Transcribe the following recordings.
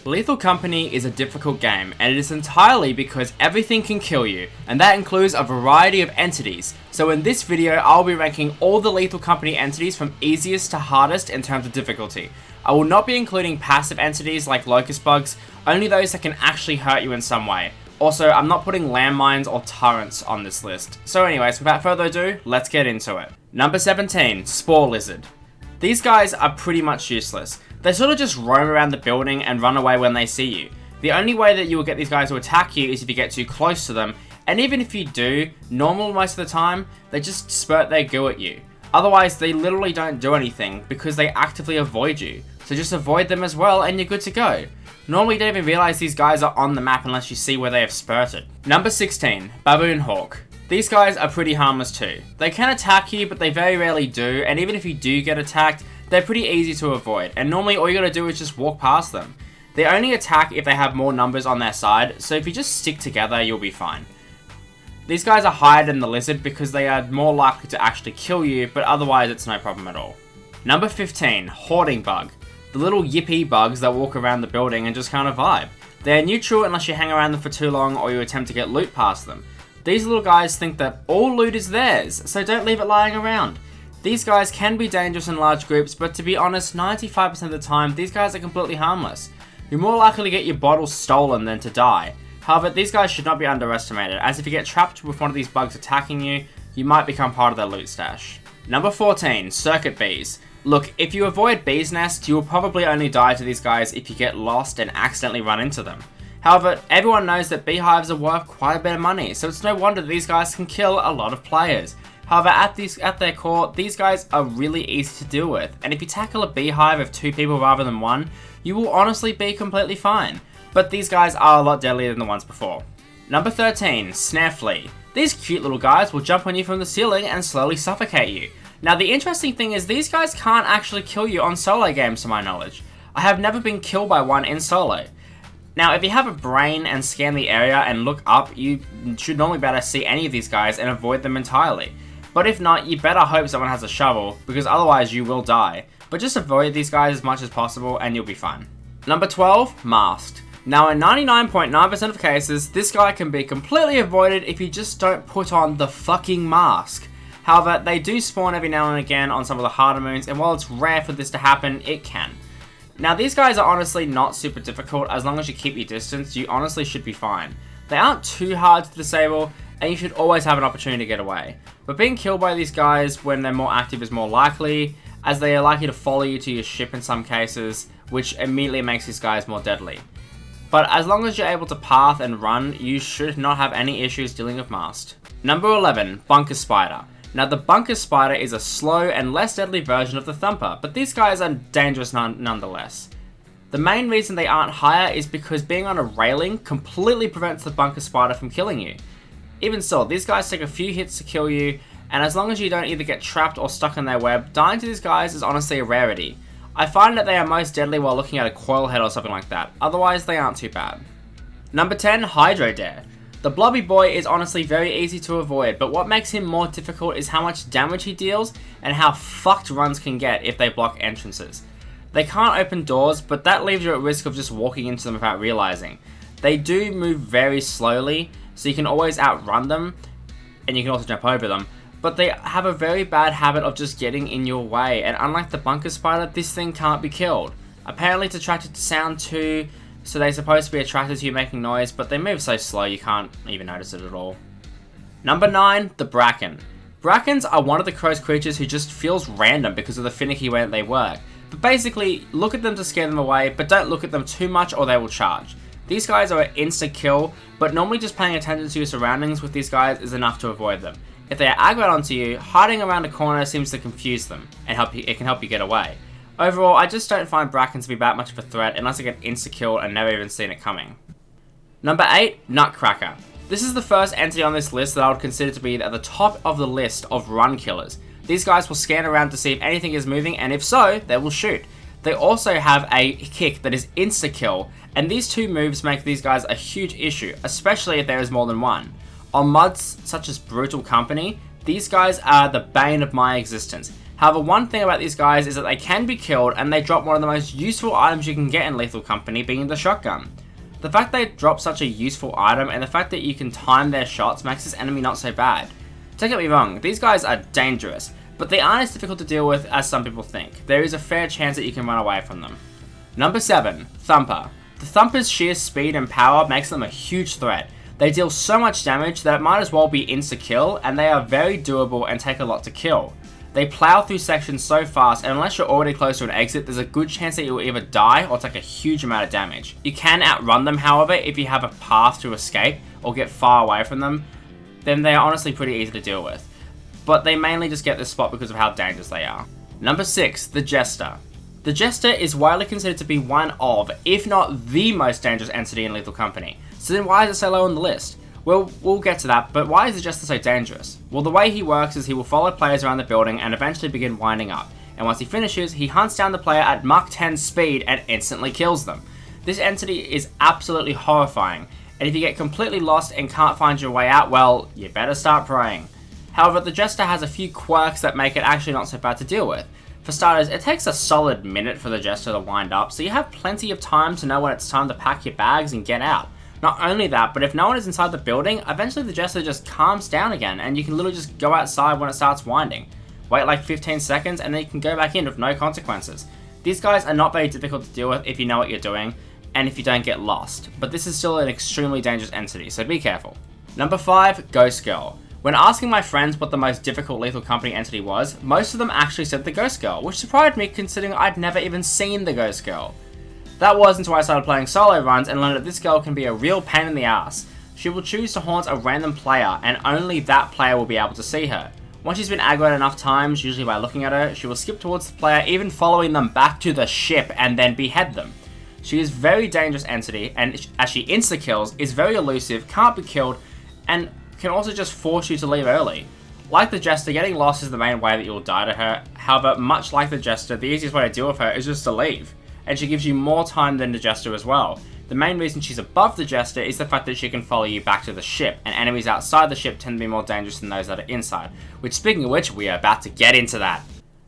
Lethal Company is a difficult game, and it is entirely because everything can kill you, and that includes a variety of entities. So in this video, I'll be ranking all the Lethal Company entities from easiest to hardest in terms of difficulty. I will not be including passive entities like locust bugs, only those that can actually hurt you in some way. Also, I'm not putting landmines or turrets on this list. So anyways, without further ado, let's get into it. Number 17, Spore Lizard. These guys are pretty much useless. They sort of just roam around the building and run away when they see you. The only way that you will get these guys to attack you is if you get too close to them, and even if you do, normal most of the time, they just spurt their goo at you. Otherwise, they literally don't do anything because they actively avoid you. So just avoid them as well and you're good to go. Normally you don't even realize these guys are on the map unless you see where they have spurted. Number 16, Baboon Hawk. These guys are pretty harmless too. They can attack you, but they very rarely do, and even if you do get attacked, they're pretty easy to avoid, and normally all you gotta do is just walk past them. They only attack if they have more numbers on their side, so if you just stick together, you'll be fine. These guys are higher than the lizard because they are more likely to actually kill you, but otherwise it's no problem at all. Number 15, Hoarding Bug. The little yippy bugs that walk around the building and just kind of vibe. They're neutral unless you hang around them for too long or you attempt to get loot past them. These little guys think that all loot is theirs, so don't leave it lying around. These guys can be dangerous in large groups, but to be honest, 95% of the time, these guys are completely harmless. You're more likely to get your bottles stolen than to die. However, these guys should not be underestimated, as if you get trapped with one of these bugs attacking you, you might become part of their loot stash. Number 14, Circuit Bees. Look, if you avoid bees' nests, you will probably only die to these guys if you get lost and accidentally run into them. However, everyone knows that beehives are worth quite a bit of money, so it's no wonder these guys can kill a lot of players. However, at their core, these guys are really easy to deal with, and if you tackle a beehive of 2 people rather than 1, you will honestly be completely fine. But these guys are a lot deadlier than the ones before. Number 13, Snare Flea. These cute little guys will jump on you from the ceiling and slowly suffocate you. Now the interesting thing is these guys can't actually kill you on solo games to my knowledge. I have never been killed by one in solo. Now if you have a brain and scan the area and look up, you should normally be able to see any of these guys and avoid them entirely. But if not, you better hope someone has a shovel, because otherwise you will die. But just avoid these guys as much as possible and you'll be fine. Number 12, Masked. Now in 99.9% of cases, this guy can be completely avoided if you just don't put on the fucking mask. However, they do spawn every now and again on some of the harder moons, and while it's rare for this to happen, it can. Now these guys are honestly not super difficult. As long as you keep your distance, you honestly should be fine. They aren't too hard to disable, and you should always have an opportunity to get away. But being killed by these guys when they're more active is more likely, as they are likely to follow you to your ship in some cases, which immediately makes these guys more deadly. But as long as you're able to path and run, you should not have any issues dealing with Masked. Number 11, Bunker Spider. Now the Bunker Spider is a slow and less deadly version of the Thumper, but these guys are dangerous nonetheless. The main reason they aren't higher is because being on a railing completely prevents the Bunker Spider from killing you. Even so, these guys take a few hits to kill you, and as long as you don't either get trapped or stuck in their web, dying to these guys is honestly a rarity. I find that they are most deadly while looking at a Coil Head or something like that, otherwise they aren't too bad. Number 10, Hydrodere. The blobby boy is honestly very easy to avoid, but what makes him more difficult is how much damage he deals and how fucked runs can get if they block entrances. They can't open doors, but that leaves you at risk of just walking into them without realizing. They do move very slowly, so you can always outrun them, and you can also jump over them, but they have a very bad habit of just getting in your way, and unlike the Bunker Spider, this thing can't be killed. Apparently it's attracted to sound too, so they're supposed to be attracted to you making noise, but they move so slow you can't even notice it at all. Number 9, the Bracken. Brackens are one of the crow's creatures who just feels random because of the finicky way that they work. But basically, look at them to scare them away, but don't look at them too much or they will charge. These guys are an instant kill, but normally just paying attention to your surroundings with these guys is enough to avoid them. If they are aggroed onto you, hiding around a corner seems to confuse them, and it can help you get away. Overall, I just don't find Bracken to be that much of a threat unless I get insta-killed and never even seen it coming. Number 8, Nutcracker. This is the first entity on this list that I would consider to be at the top of the list of run killers. These guys will scan around to see if anything is moving, and if so, they will shoot. They also have a kick that is insta-kill, and these two moves make these guys a huge issue, especially if there is more than one. On mods such as Brutal Company, these guys are the bane of my existence. However, one thing about these guys is that they can be killed and they drop one of the most useful items you can get in Lethal Company, being the shotgun. The fact they drop such a useful item and the fact that you can time their shots makes this enemy not so bad. Don't get me wrong, these guys are dangerous, but they aren't as difficult to deal with as some people think. There is a fair chance that you can run away from them. Number 7. Thumper. The Thumper's sheer speed and power makes them a huge threat. They deal so much damage that it might as well be insta-kill, and they are very doable and take a lot to kill. They plow through sections so fast, and unless you're already close to an exit, there's a good chance that you'll either die or take a huge amount of damage. You can outrun them, however, if you have a path to escape or get far away from them, then they are honestly pretty easy to deal with. But they mainly just get this spot because of how dangerous they are. Number 6. The Jester. The Jester is widely considered to be one of, if not the most dangerous entity in Lethal Company. So then why is it so low on the list? Well, we'll get to that, but why is the Jester so dangerous? Well, the way he works is he will follow players around the building and eventually begin winding up. And once he finishes, he hunts down the player at Mach 10 speed and instantly kills them. This entity is absolutely horrifying, and if you get completely lost and can't find your way out, well, you better start praying. However, the Jester has a few quirks that make it actually not so bad to deal with. For starters, it takes a solid minute for the Jester to wind up, so you have plenty of time to know when it's time to pack your bags and get out. Not only that, but if no one is inside the building, eventually the Jester just calms down again and you can literally just go outside when it starts winding. Wait like 15 seconds and then you can go back in with no consequences. These guys are not very difficult to deal with if you know what you're doing and if you don't get lost, but this is still an extremely dangerous entity, so be careful. Number 5, Ghost Girl. When asking my friends what the most difficult Lethal Company entity was, most of them actually said the Ghost Girl, which surprised me considering I'd never even seen the Ghost Girl. That was until I started playing solo runs and learned that this girl can be a real pain in the ass. She will choose to haunt a random player and only that player will be able to see her. Once she's been aggroed enough times, usually by looking at her, she will skip towards the player, even following them back to the ship and then behead them. She is a very dangerous entity and as she insta-kills, is very elusive, can't be killed, and can also just force you to leave early. Like the Jester, getting lost is the main way that you'll die to her. However, much like the Jester, the easiest way to deal with her is just to leave. And she gives you more time than the Jester as well. The main reason she's above the Jester is the fact that she can follow you back to the ship, and enemies outside the ship tend to be more dangerous than those that are inside. Which, speaking of which, we are about to get into that.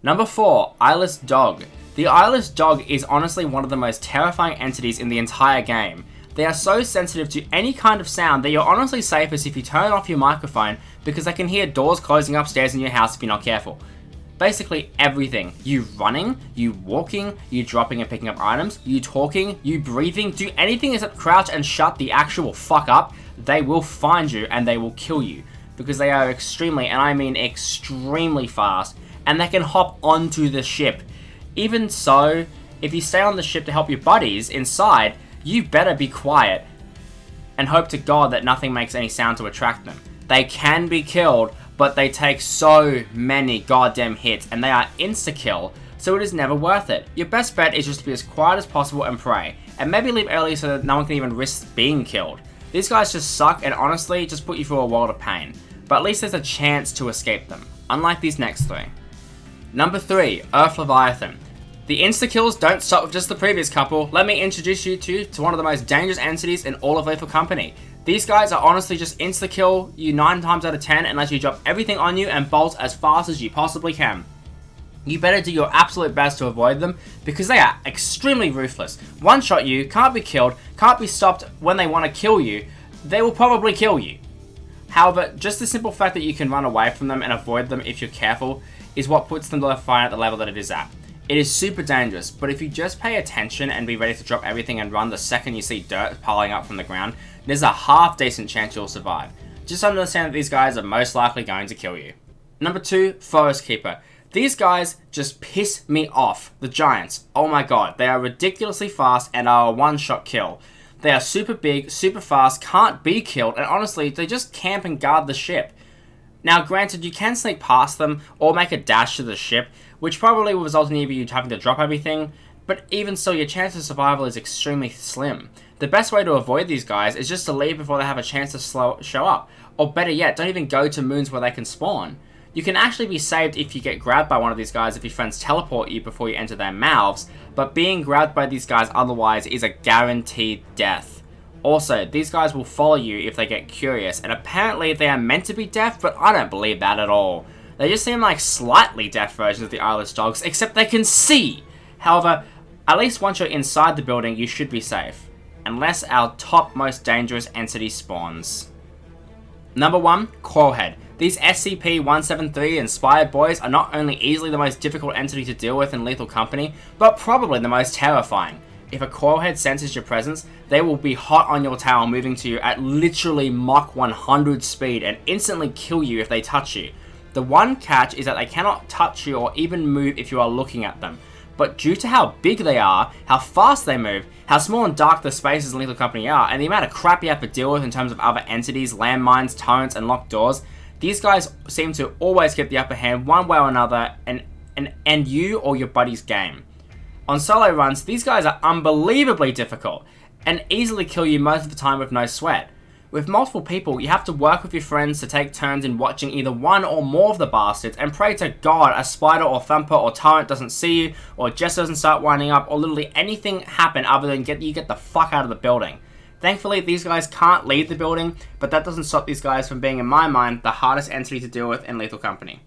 Number 4, Eyeless Dog. The Eyeless Dog is honestly one of the most terrifying entities in the entire game. They are so sensitive to any kind of sound that you're honestly safest if you turn off your microphone because they can hear doors closing upstairs in your house if you're not careful. Basically everything. You running, you walking, you dropping and picking up items, you talking, you breathing, do anything except crouch and shut the actual fuck up, they will find you and they will kill you. Because they are extremely, and I mean extremely fast, and they can hop onto the ship. Even so, if you stay on the ship to help your buddies inside, you better be quiet and hope to God that nothing makes any sound to attract them. They can be killed, but they take so many goddamn hits and they are insta-kill, so it is never worth it. Your best bet is just to be as quiet as possible and pray, and maybe leave early so that no one can even risk being killed. These guys just suck and honestly just put you through a world of pain, but at least there's a chance to escape them, unlike these next 3. Number 3, Earth Leviathan. The insta-kills don't stop with just the previous couple. Let me introduce you to one of the most dangerous entities in all of Lethal Company. These guys are honestly just insta-kill you 9 times out of 10 unless you drop everything on you and bolt as fast as you possibly can. You better do your absolute best to avoid them because they are extremely ruthless. One-shot you, can't be killed, can't be stopped when they want to kill you. They will probably kill you. However, just the simple fact that you can run away from them and avoid them if you're careful is what puts them to the fight at the level that it is at. It is super dangerous, but if you just pay attention and be ready to drop everything and run the second you see dirt piling up from the ground, there's a half decent chance you'll survive. Just understand that these guys are most likely going to kill you. Number 2, Forest Keeper. These guys just piss me off. The Giants. Oh my god, they are ridiculously fast and are a one-shot kill. They are super big, super fast, can't be killed, and honestly, they just camp and guard the ship. Now granted, you can sneak past them or make a dash to the ship, which probably will result in either you having to drop everything, but even so, your chance of survival is extremely slim. The best way to avoid these guys is just to leave before they have a chance to show up, or better yet, don't even go to moons where they can spawn. You can actually be saved if you get grabbed by one of these guys if your friends teleport you before you enter their mouths, but being grabbed by these guys otherwise is a guaranteed death. Also, these guys will follow you if they get curious, and apparently they are meant to be deaf, but I don't believe that at all. They just seem like slightly deaf versions of the Eyeless Dogs, except they can see! However, at least once you're inside the building, you should be safe. Unless our top most dangerous entity spawns. Number 1, Coil Head. These SCP-173 inspired boys are not only easily the most difficult entity to deal with in Lethal Company, but probably the most terrifying. If a Coil Head senses your presence, they will be hot on your tail, moving to you at literally Mach 100 speed and instantly kill you if they touch you. The one catch is that they cannot touch you or even move if you are looking at them. But due to how big they are, how fast they move, how small and dark the spaces in Lethal Company are, and the amount of crap you have to deal with in terms of other entities, landmines, turrets, and locked doors, these guys seem to always get the upper hand one way or another and end you or your buddy's game. On solo runs, these guys are unbelievably difficult and easily kill you most of the time with no sweat. With multiple people, you have to work with your friends to take turns in watching either one or more of the bastards and pray to God a spider or thumper or turret doesn't see you, or Jester doesn't start winding up, or literally anything happen other than you get the fuck out of the building. Thankfully, these guys can't leave the building, but that doesn't stop these guys from being, in my mind, the hardest entity to deal with in Lethal Company.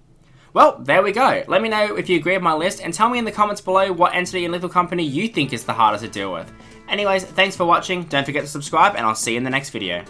Well, there we go. Let me know if you agree with my list, and tell me in the comments below what entity in Lethal Company you think is the hardest to deal with. Anyways, thanks for watching, don't forget to subscribe, and I'll see you in the next video.